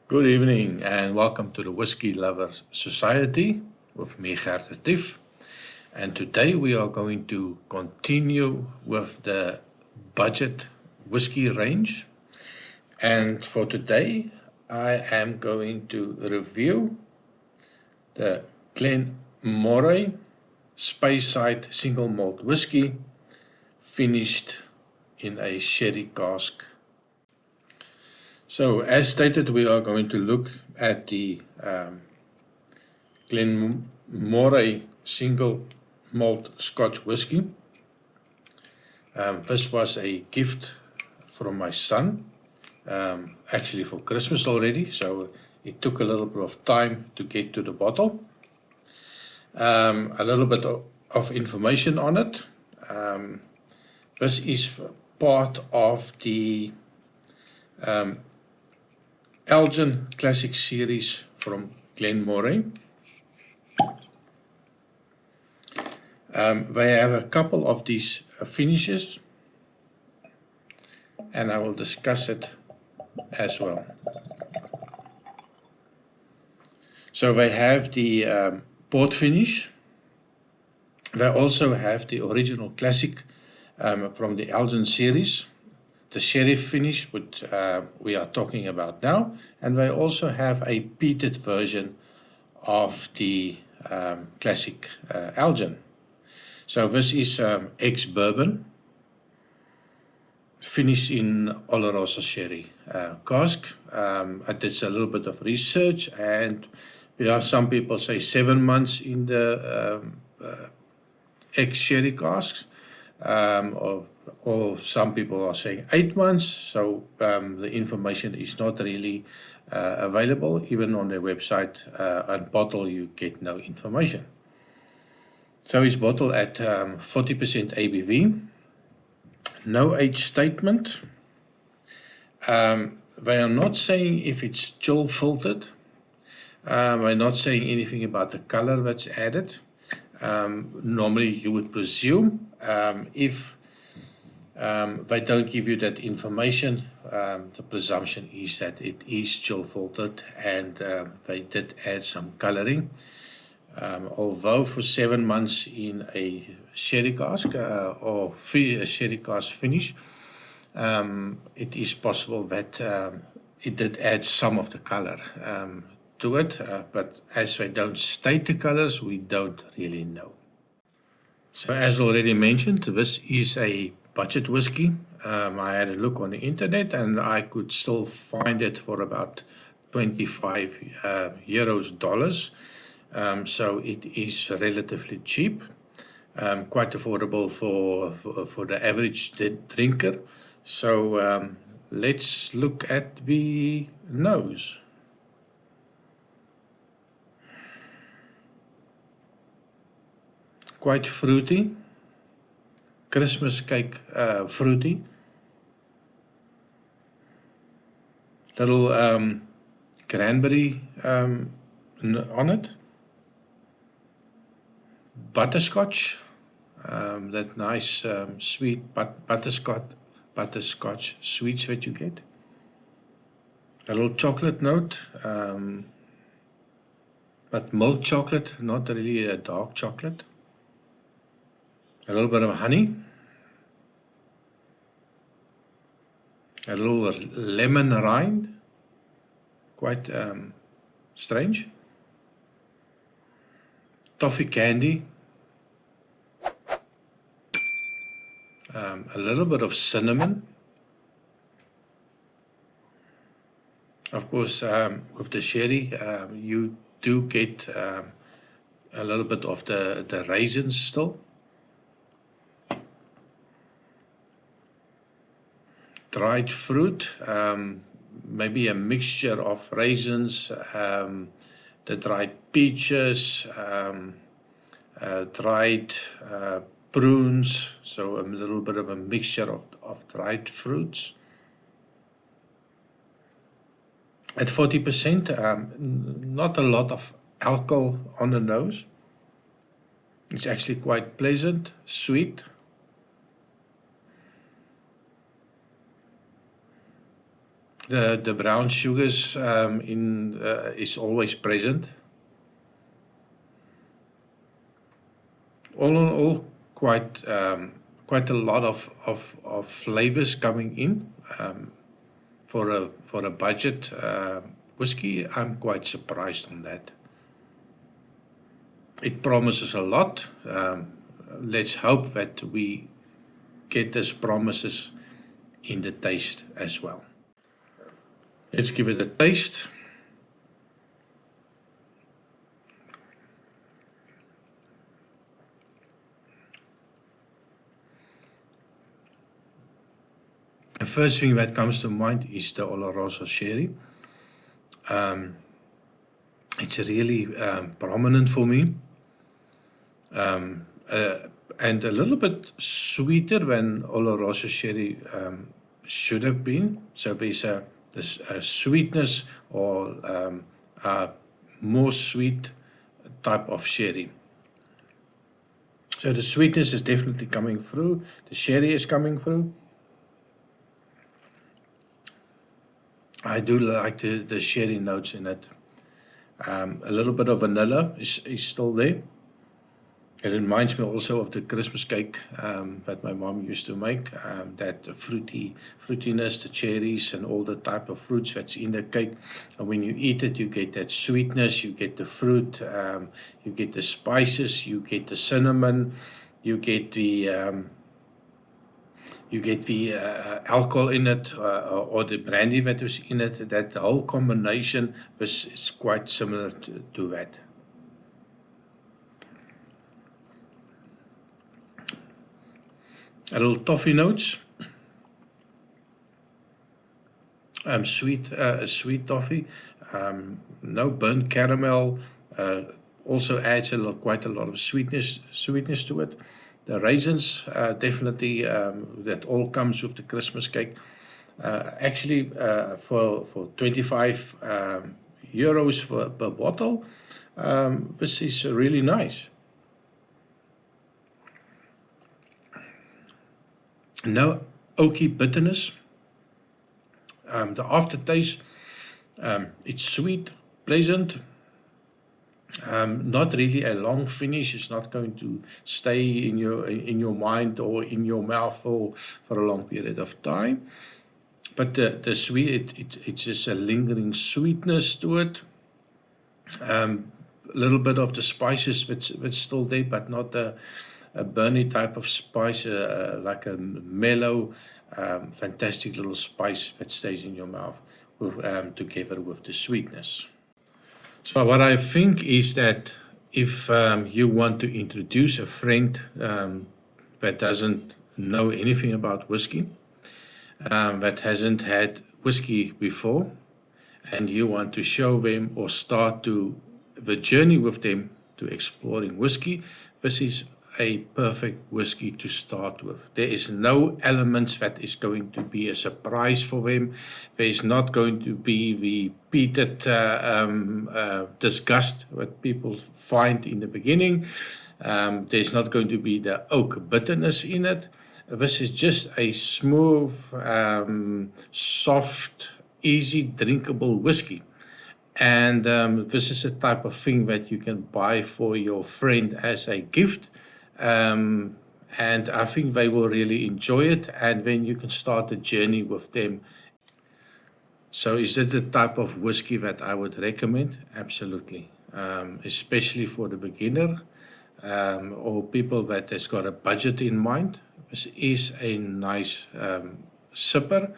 Good evening and welcome to the Whisky Lovers Society with me, Gert de Tief. And today we are going to continue with the budget whiskey range. And for today, I am going to review the Glen Moray Speyside Single Malt Whiskey finished in a sherry cask. So, as stated, we are going to look at the Glen Moray Single Malt Scotch Whiskey. This was a gift from my son, actually for Christmas already, so it took a little bit of time to get to the bottle. A little bit of information on it. This is part of the Elgin Classic series from Glen Moray. They have a couple of these finishes, and I will discuss it as well. So they have the port finish. They also have the original classic from the Elgin series, the sherry finish, which we are talking about now, and they also have a peated version of the classic Elgin. So this is ex-bourbon, finished in Oloroso sherry cask. I did a little bit of research, and some people say 7 months in the ex-sherry casks, or some people are saying 8 months. So the information is not really available. Even on their website and bottle, you get no information. So it's bottled at 40% ABV. No age statement. They are not saying if it's chill filtered. They're not saying anything about the color that's added. Normally you would presume if they don't give you that information, the presumption is that it is chill filtered, and they did add some coloring. Although for 7 months in a sherry cask or a sherry cask finish, it is possible that it did add some of the color to it, but as they don't state the colors, we don't really know. So as already mentioned, this is a budget whiskey. I had a look on the internet and I could still find it for about 25 euros, dollars. So it is relatively cheap, quite affordable for the average drinker. So let's look at the nose. Quite fruity, Christmas cake fruity. Little cranberry on it. Butterscotch, that nice sweet butterscotch sweets that you get. A little chocolate note, but milk chocolate, not really a dark chocolate. A little bit of honey. A little lemon rind, quite strange. Toffee candy. A little bit of cinnamon. Of course, with the sherry, you do get a little bit of the raisins still. Dried fruit, maybe a mixture of raisins, the dried peaches, dried prunes, so a little bit of a mixture of dried fruits. At 40%, not a lot of alcohol on the nose. It's actually quite pleasant, sweet. The brown sugars is always present. All in all, quite a lot of flavors coming in for a budget whiskey. I'm quite surprised on that. It promises a lot. Let's hope that we get these promises in the taste as well. Let's give it a taste. The first thing that comes to mind is the Oloroso sherry. It's really prominent for me, and a little bit sweeter than Oloroso sherry should have been. So there's a sweetness or a more sweet type of sherry. So the sweetness is definitely coming through. The sherry is coming through. I do like the sherry notes in it. A little bit of vanilla is still there. It reminds me also of the Christmas cake that my mom used to make. That fruitiness, the cherries and all the type of fruits that's in the cake. And when you eat it, you get that sweetness, you get the fruit, you get the spices, you get the cinnamon, you get the alcohol in it, or the brandy that was in it. That whole combination is quite similar to that. A little toffee notes, sweet toffee, no burnt caramel. Also adds quite a lot of sweetness to it. The raisins, definitely, that all comes with the Christmas cake. Actually, for 25 euros per bottle, this is really nice. No oaky bitterness. The aftertaste, it's sweet, pleasant. Not really a long finish. It's not going to stay in your mind or in your mouth for a long period of time. But the sweet, it's just a lingering sweetness to it. A little bit of the spices that's still there, but not a burny type of spice, like a mellow, fantastic little spice that stays in your mouth together with the sweetness. So what I think is that if you want to introduce a friend that doesn't know anything about whiskey, that hasn't had whiskey before, and you want to show them or start the journey with them to exploring whiskey, this is a perfect whiskey to start with. There is no elements that is going to be a surprise for them. There is not going to be repeated disgust that people find in the beginning. There's not going to be the oak bitterness in it. This is just a smooth, soft, easy drinkable whiskey. And this is a type of thing that you can buy for your friend as a gift. And I think they will really enjoy it, and then you can start the journey with them. So is it the type of whiskey that I would recommend? Absolutely. Especially for the beginner or people that has got a budget in mind. This is a nice sipper.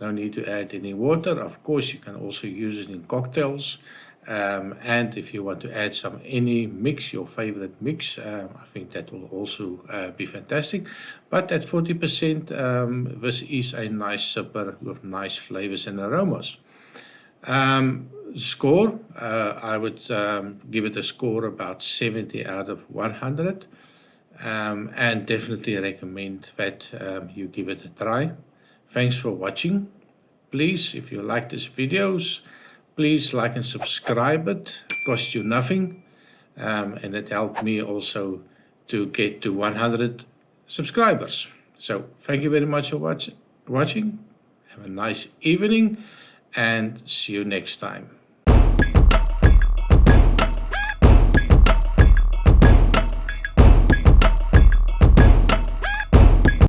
No need to add any water. Of course, you can also use it in cocktails. And if you want to add any mix, your favorite mix, I think that will also be fantastic. But at 40%, this is a nice sipper with nice flavors and aromas. Score, I would give it a score about 70 out of 100. And definitely recommend that you give it a try. Thanks for watching. Please, if you like these videos, please like and subscribe it. It costs you nothing. And it helped me also to get to 100 subscribers. So thank you very much for watching. Have a nice evening and see you next time.